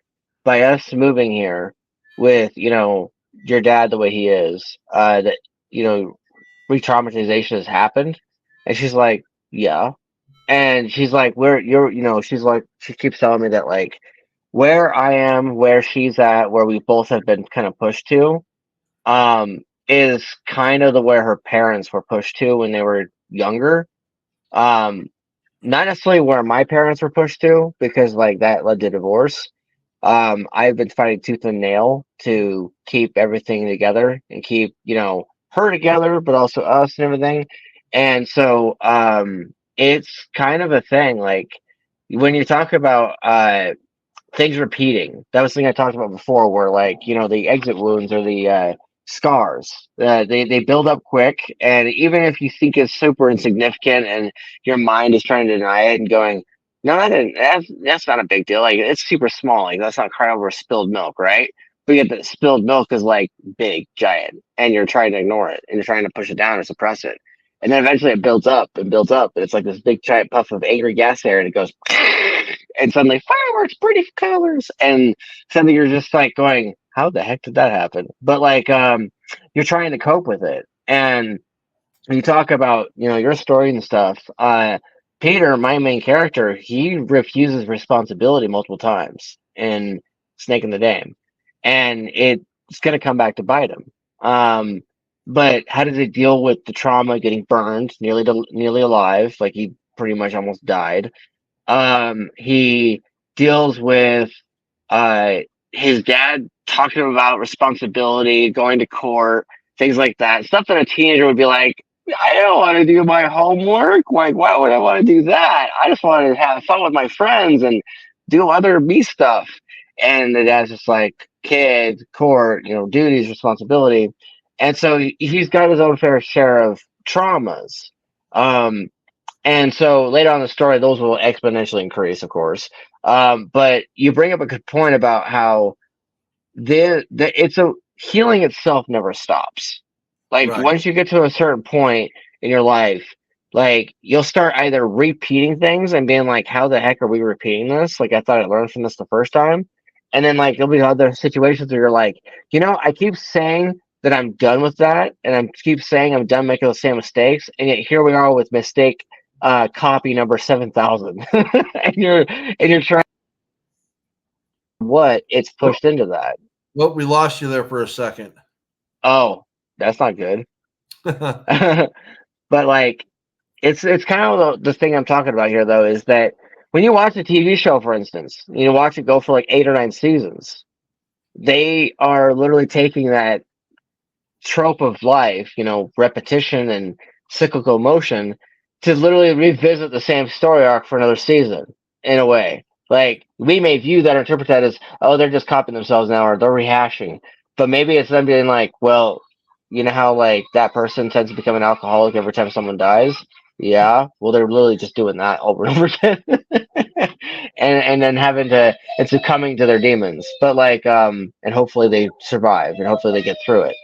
by us moving here with your dad the way he is, that you know re-traumatization has happened? And she's like, yeah. And she's like, where you're, she's like, she keeps telling me that like where I am, where she's at, where we both have been kind of pushed to, is kind of the where her parents were pushed to when they were younger. Um, Not necessarily where my parents were pushed to, because like that led to divorce. I've been fighting tooth and nail to keep everything together and keep, her together, but also us and everything. And so, it's kind of a thing. Like when you talk about, things repeating. That was the thing I talked about before, where like the exit wounds or the scars, they build up quick, and even if you think it's super insignificant, and your mind is trying to deny it and going, no, that's not a big deal. Like it's super small. Like that's not crying over spilled milk, right? But yet the spilled milk is like big, giant, and you're trying to ignore it, and you're trying to push it down or suppress it. And then eventually it builds up and builds up, and it's like this big giant puff of angry gas air, and it goes, and suddenly fireworks, pretty colors, and suddenly you're just like going, "How the heck did that happen?" But like, you're trying to cope with it, and when you talk about your story and stuff. Peter, my main character, he refuses responsibility multiple times in Snake in the Dam, and it's going to come back to bite him. Um, but how does he deal with the trauma, getting burned, nearly alive, like he pretty much almost died? He deals with uh his dad talking to him about responsibility, going to court, things like that. Stuff that a teenager would be like, I don't want to do my homework. Like, why would I want to do that? I just want to have fun with my friends and do other me stuff. And the dad's just like, kid, court, duties, responsibility. And so he's got his own fair share of traumas. Um, and so later on in the story, those will exponentially increase, of course. But you bring up a good point about how it's a healing itself never stops. Like Right. once you get to a certain point in your life, like you'll start either repeating things and being like, "How the heck are we repeating this?" Like I thought I learned from this the first time, and then like there'll be other situations where you're like, I keep saying that I'm done with that, and I keep saying I'm done making those same mistakes, and yet here we are with mistake copy number 7,000, and you're trying what it's Well, pushed into that. we lost you there for a second. Oh, that's not good. But like it's kind of the thing I'm talking about here though, is that when you watch a TV show, for instance, you watch it go for like 8 or 9 seasons, they are literally taking that trope of life, repetition and cyclical motion, to literally revisit the same story arc for another season in a way. Like we may view that or interpret that as, oh, they're just copying themselves now, or they're rehashing. But maybe it's them being like, well, you know how like that person tends to become an alcoholic every time someone dies? Yeah. Well, they're literally just doing that over and over again. And then having to and succumbing to their demons. But like and hopefully they survive, and hopefully they get through it.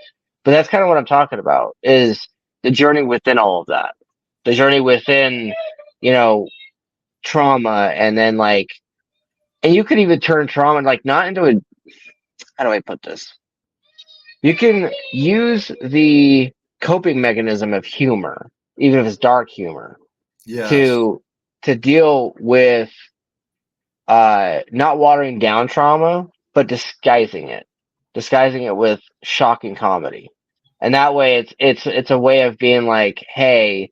But that's kind of what I'm talking about, is the journey within all of that. The journey within, you know, trauma, and then like, and you could even turn trauma like not into a, how do I put this? You can use the coping mechanism of humor, even if it's dark humor, Yes. to deal with not watering down trauma, but disguising it with shocking comedy. And that way it's a way of being like, hey,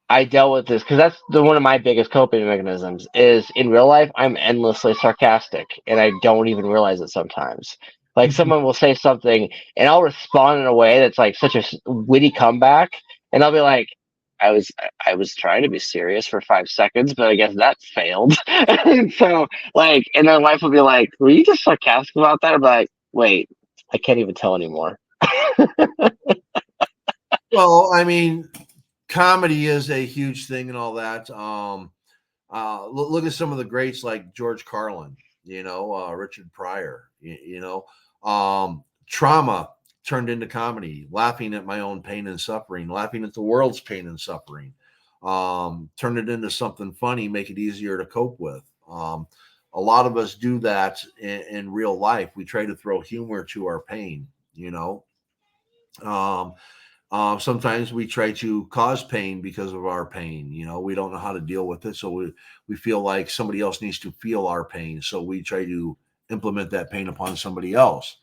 I dealt with this, because that's one of my biggest coping mechanisms, is in real life I'm endlessly sarcastic and I don't even realize it sometimes. Like someone will say something, and I'll respond in a way that's like such a witty comeback, and I'll be like, "I was I was trying to be serious for 5 seconds, but I guess that failed." And so like, and then wife will be like, "Were you just sarcastic about that?" I'm like, "Wait, I can't even tell anymore." Well, I mean, comedy is a huge thing and all that. Look at some of the greats like George Carlin, Richard Pryor, trauma turned into comedy, laughing at my own pain and suffering, laughing at the world's pain and suffering, turn it into something funny, make it easier to cope with. A lot of us do that in real life. We try to throw humor to our pain, um, sometimes we try to cause pain because of our pain. We don't know how to deal with it. So we feel like somebody else needs to feel our pain. So we try to implement that pain upon somebody else.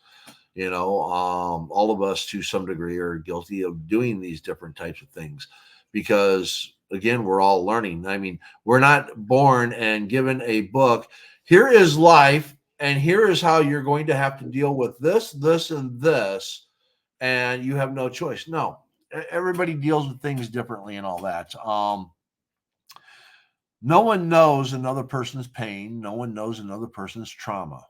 All of us to some degree are guilty of doing these different types of things because, again, we're all learning. I mean, we're not born and given a book. Here is life, and here is how you're going to have to deal with this, this, and this, and you have no choice. No, everybody deals with things differently and all that. No one knows another person's pain. No one knows another person's trauma.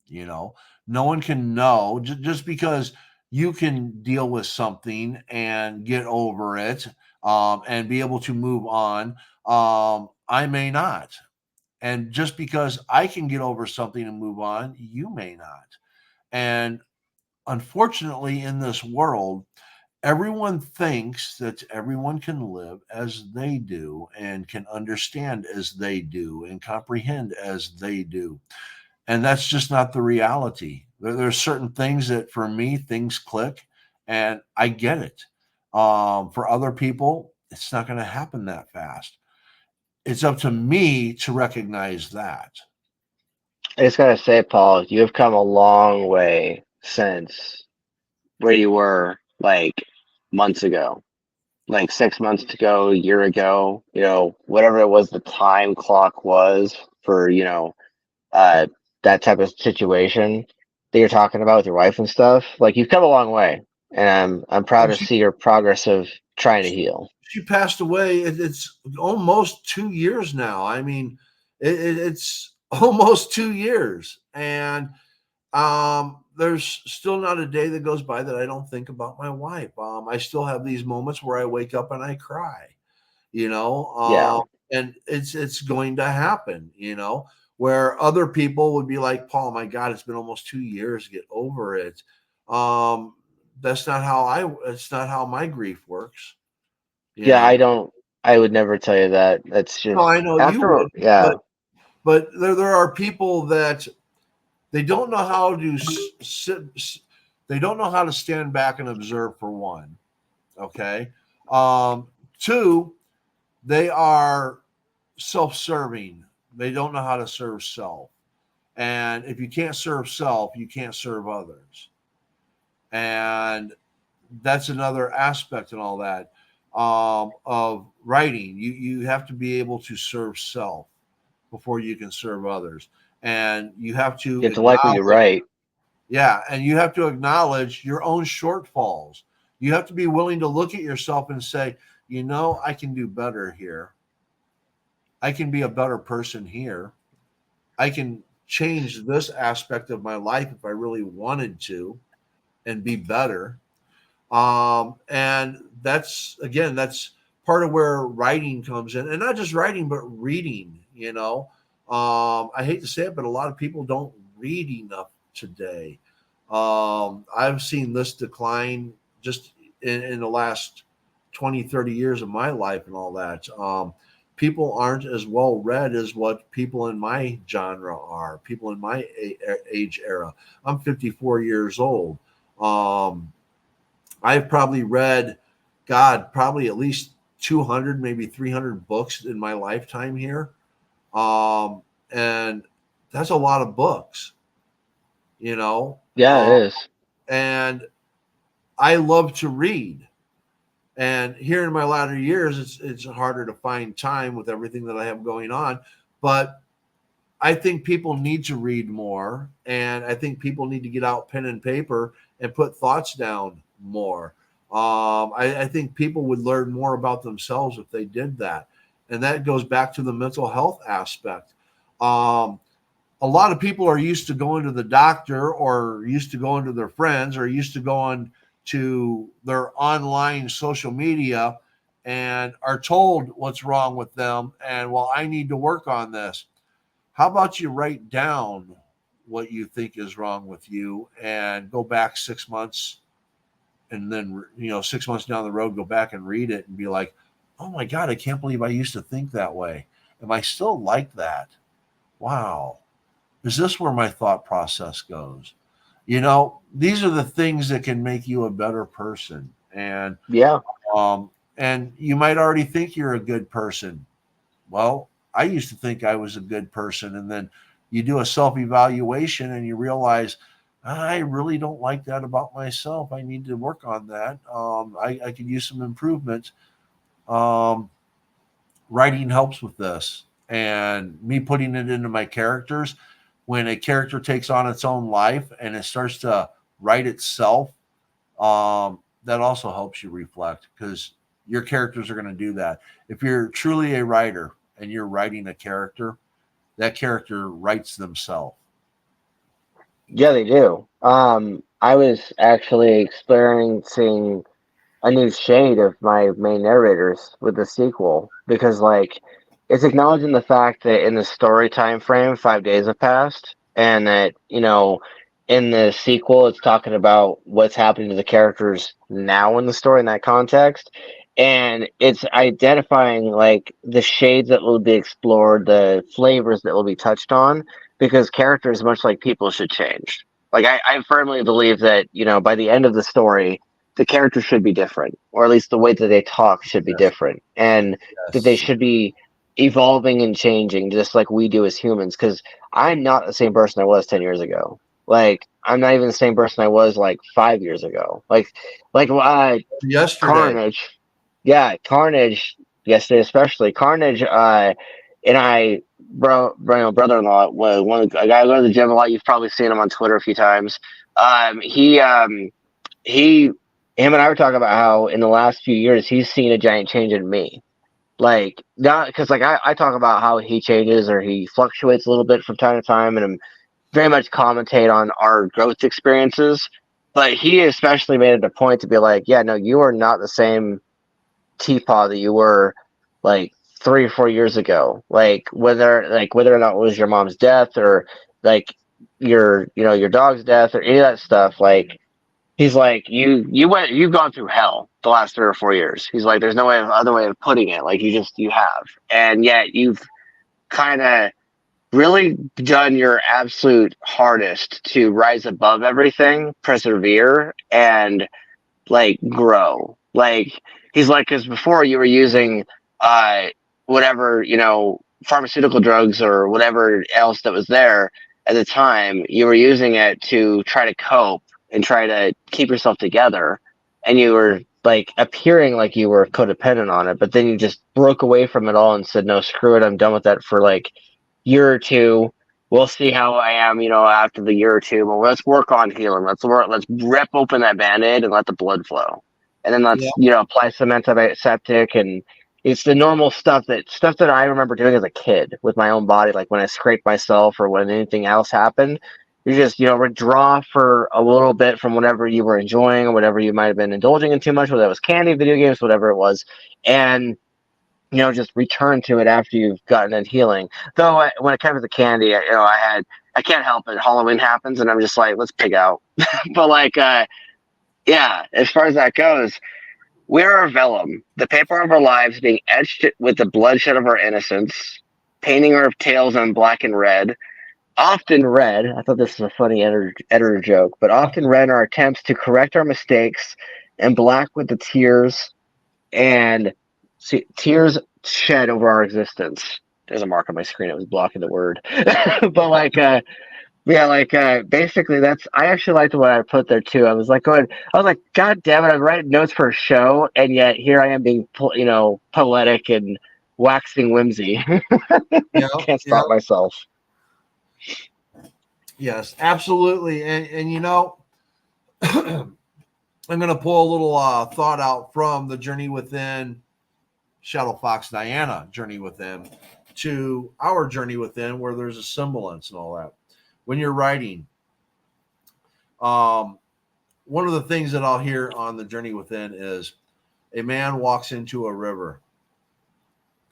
You know, no one can know just because you can deal with something and get over it, and be able to move on. I may not. And just because I can get over something and move on, you may not. And unfortunately, in this world, everyone thinks that everyone can live as they do and can understand as they do and comprehend as they do. And that's just not the reality. There's certain things that for me, things click and I get it. For other people, it's not going to happen that fast. It's up to me to recognize that. I just gotta say, Paul, you have come a long way since where you were like months ago, like 6 months ago, a year ago, whatever it was the time clock was for, uh, that type of situation that you're talking about with your wife and stuff. Like you've come a long way, and I'm proud And to see your progress of trying to heal. she passed away. It's almost 2 years now. I mean, it's almost 2 years. And there's still not a day that goes by that I don't think about my wife. I still have these moments where I wake up and I cry, you know, Yeah, and it's going to happen, where other people would be like, Paul, my God, it's been almost 2 years, get over it. Um, that's not how it's not how my grief works, you yeah. know. I would never tell you that. That's No, just I know you after. would, Yeah, but there are people that they don't know how to sit. They don't know how to stand back and observe. For one, okay. Two, they are self-serving. They don't know how to serve self. And if you can't serve self, you can't serve others. And that's another aspect and all that, of writing. You have to be able to serve self before you can serve others, and you have to you have to like what you acknowledge. write. Yeah, and you have to acknowledge your own shortfalls. You have to be willing to look at yourself and say, I can do better here. I can be a better person here. I can change this aspect of my life if I really wanted to and be better. And that's part of where writing comes in, and not just writing, but reading. I hate to say it, but a lot of people don't read enough today. I've seen this decline just in the last 20, 30 years of my life and all that. People aren't as well read as what people in my genre are, people in my age era. I'm 54 years old. Um, I've probably read, God, probably at least 200, maybe 300 books in my lifetime here. And that's a lot of books, you know. Yeah, it Um, is. and I love to read. And here in my latter years, it's harder to find time with everything that I have going on. But I think people need to read more, and I think people need to get out pen and paper and put thoughts down more. I think people would learn more about themselves if they did that, and that goes back to the mental health aspect. Um, a lot of people are used to going to the doctor, or used to going to their friends, or used to going to their online social media, and are told what's wrong with them, and well, I need to work on this. How about you write down what you think is wrong with you and go back 6 months, and then 6 months down the road, go back and read it and be like, oh my God, I can't believe I used to think that way. Am I still like that? Wow. Is this where my thought process goes? These are the things that can make you a better person. Yeah. And you might already think you're a good person. Well, I used to think I was a good person. And then you do a self evaluation and you realize, I really don't like that about myself. I need to work on that. I could use some improvement. Um, Writing helps with this. And me putting it into my characters, when a character takes on its own life and it starts to write itself, that also helps you reflect, because your characters are going to do that. If you're truly a writer and you're writing a character, that character writes themselves. Yeah, they do. I was actually experiencing a new shade of my main narrators with the sequel because it's acknowledging the fact that in the story time frame 5 days have passed, and that in the sequel it's talking about what's happening to the characters now in the story in that context, and it's identifying the shades that will be explored, the flavors that will be touched on, because characters, much like people, should change. I firmly believe that by the end of the story the characters should be different, or at least the way that they talk should be Yes. different, and that they Yes. should be evolving and changing just like we do as humans. Because I'm not the same person I was 10 years ago. I'm not even the same person I was 5 years ago. Like Yesterday. Carnage, yeah, Carnage. Yesterday, especially Carnage. And brother-in-law, one a guy I go to the gym a lot. You've probably seen him on Twitter a few times. He him and I were talking about how in the last few years he's seen a giant change in me. Not because I talk about how he changes or he fluctuates a little bit from time to time, and I'm very much commentate on our growth experiences. But he especially made it a point to be like, yeah, no, you are not the same teapot that you were like 3 or 4 years ago. Whether or not it was your mom's death or like your dog's death or any of that stuff. He's like, you've gone through hell the last 3 or 4 years. He's like, there's no other way of putting it. You have, and yet you've kind of really done your absolute hardest to rise above everything, persevere, and grow. He's like, because before you were using uh whatever pharmaceutical drugs or whatever else that was there at the time, you were using it to try to cope and try to keep yourself together, and you were appearing like you were codependent on it, but then you just broke away from it all and said, no, screw it, I'm done with that for year or two. We'll see how I am, after the year or two. But let's work on healing. Let's rip open that band-aid and let the blood flow, and then Yeah. let's apply some antiseptic. And it's the normal stuff that I remember doing as a kid with my own body, like when I scraped myself or when anything else happened. You just withdraw for a little bit from whatever you were enjoying or whatever you might have been indulging in too much, whether it was candy, video games, whatever it was, and just return to it after you've gotten that healing. Though when it comes to candy, I can't help it. Halloween happens, and I'm just like, let's pig out. But yeah, as far as that goes, we are vellum, the paper of our lives being etched with the bloodshed of our innocence, painting our tales on black and red. Often red, I thought this was a funny editor joke, but often red are attempts to correct our mistakes, and black with the tears and tears shed over our existence. There's a mark on my screen. It was blocking the word. But yeah, basically that's, I actually liked what I put there too. I was like, God damn it, I'm writing notes for a show, and yet here I am being, poetic and waxing whimsy. Yeah. Can't Yeah. stop myself. Yes, absolutely. And I'm going to pull a little thought out from the Journey Within, Shadow Fox Diana Journey Within, to our Journey Within, where there's a semblance and all that. When you're writing, um, one of the things that I'll hear on the Journey Within is a man walks into a river,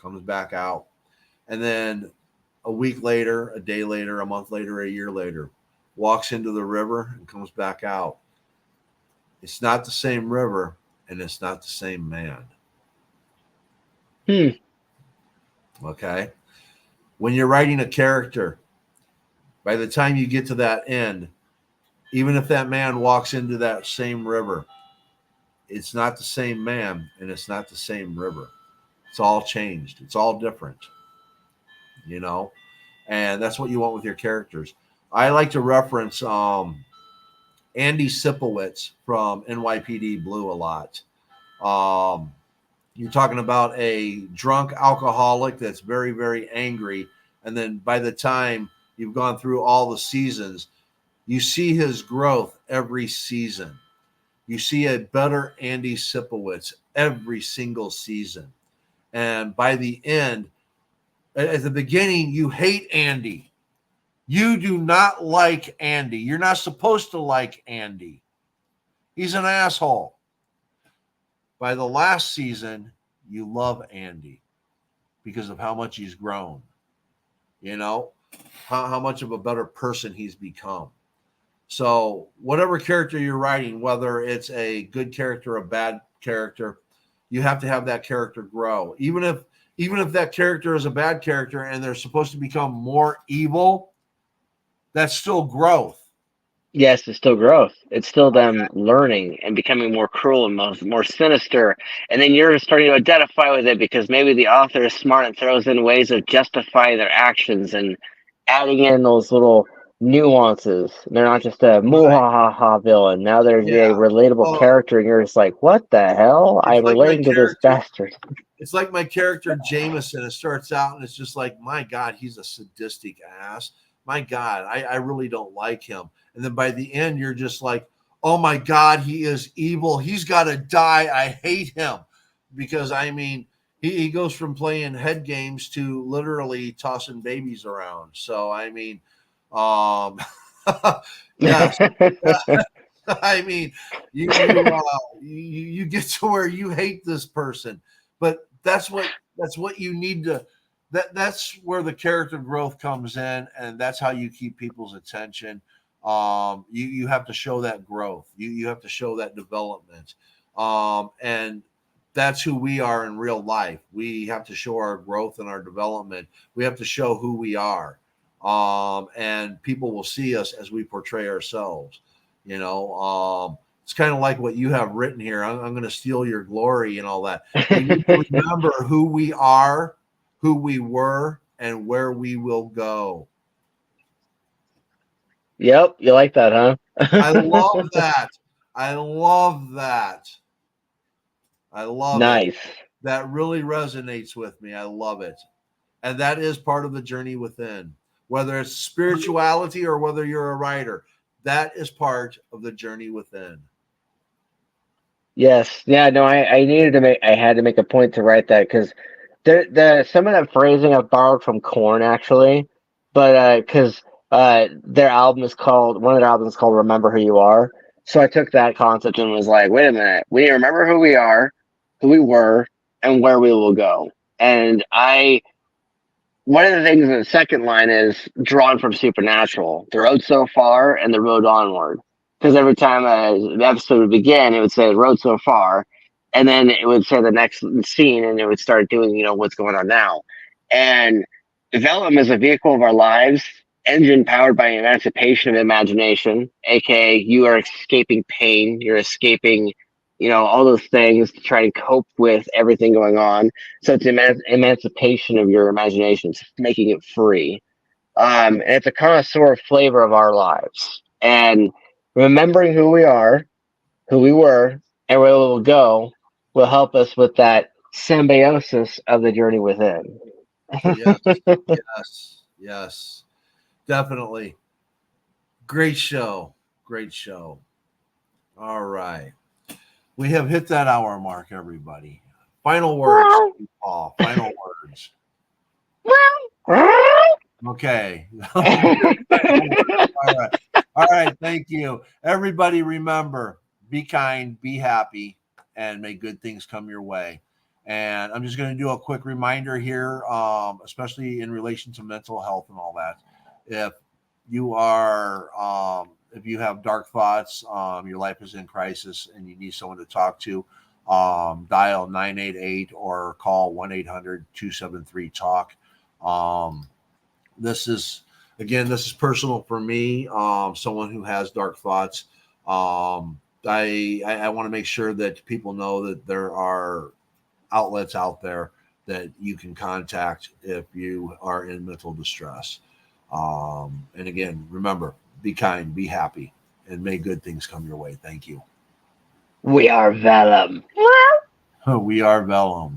comes back out, and then a week later, a day later, a month later, a year later, walks into the river and comes back out. It's not the same river, and it's not the same man. Hmm. Okay. When you're writing a character, by the time you get to that end, even if that man walks into that same river, it's not the same man and it's not the same river. It's all changed. It's all different, you know? And that's what you want with your characters. I like to reference Andy Sipowicz from NYPD Blue a lot. Um, you're talking about a drunk alcoholic that's very, very angry. And then by the time you've gone through all the seasons, you see his growth every season. You see a better Andy Sipowicz every single season. And by the end, at the beginning, you hate Andy. You do not like Andy. You're not supposed to like Andy. He's an asshole. By the last season, you love Andy because of how much he's grown, you know, how much of a better person he's become. So, whatever character you're writing, whether it's a good character or a bad character, you have to have that character grow. Even if that character is a bad character and they're supposed to become more evil, that's still growth. Yes, it's still growth. It's still Okay. them learning and becoming more cruel and more sinister. And then you're starting to identify with it because maybe the author is smart and throws in ways of justifying their actions and adding in those little nuances. They're not just a Right. muhahaha villain. Now they're Yeah. a relatable Well, character, and you're just like, what the hell? it's I'm like my relating to this character. bastard. It's like my character Jameson. It starts out and it's just like, my God, he's a sadistic ass. My God, I really don't like him. And then by the end, you're just like, oh my God, he is evil. He's got to die. I hate him. Because I mean, he goes from playing head games to literally tossing babies around. So I mean, um, yes, I mean, you get to where you hate this person, but that's what you need to. That's where the character growth comes in, and that's how you keep people's attention. You have to show that growth. You have to show that development, and that's who we are in real life. We have to show our growth and our development. We have to show who we are, and people will see us as we portray ourselves. It's kind of like what you have written here. I'm going to steal your glory and all that. We need to remember who we are, who we were, and where we will go. Yep, you like that, I love huh? that. I love that. I love it. Nice. That really resonates with me. I love it. And that is part of the journey within. Whether it's spirituality or whether you're a writer, that is part of the journey within. Yes. Yeah, no, I needed to make I had to make a point to write that because the some of that phrasing I've borrowed from Korn actually, but because their album is called one of their albums is called Remember Who You Are. So I took that concept and was like, wait a minute, we need to remember who we are, who we were, and where we will go. And I one of the things in the second line is drawn from Supernatural. The road so far and the road onward. Because every time the episode would begin, it would say the road so far, and then it would say the next scene, and it would start doing what's going on now. And Vellum is a vehicle of our lives, engine powered by emancipation of imagination, aka you are escaping pain, you're escaping all those things to try to cope with everything going on. So it's emancipation of your imagination, it's making it free. And it's a connoisseur flavor of our lives. And remembering who we are, who we were, and where we will go will help us with that symbiosis of the journey within. Yes, yes, yes. Definitely. Great show. Great show. All right. We have hit that hour mark, everybody. Final words, Paul. Final words. Okay. Final words. All right. All right. Thank you. Everybody, remember, be kind, be happy, and may good things come your way. And I'm just going to do a quick reminder here, especially in relation to mental health and all that. If you are, if you have dark thoughts, your life is in crisis, and you need someone to talk to, dial 988 or call 1-800-273-TALK. This is, again, this is personal for me, someone who has dark thoughts. I want to make sure that people know that there are outlets out there that you can contact if you are in mental distress. And again, remember, be kind, be happy, and may good things come your way. Thank you. We are Vellum. We are Vellum.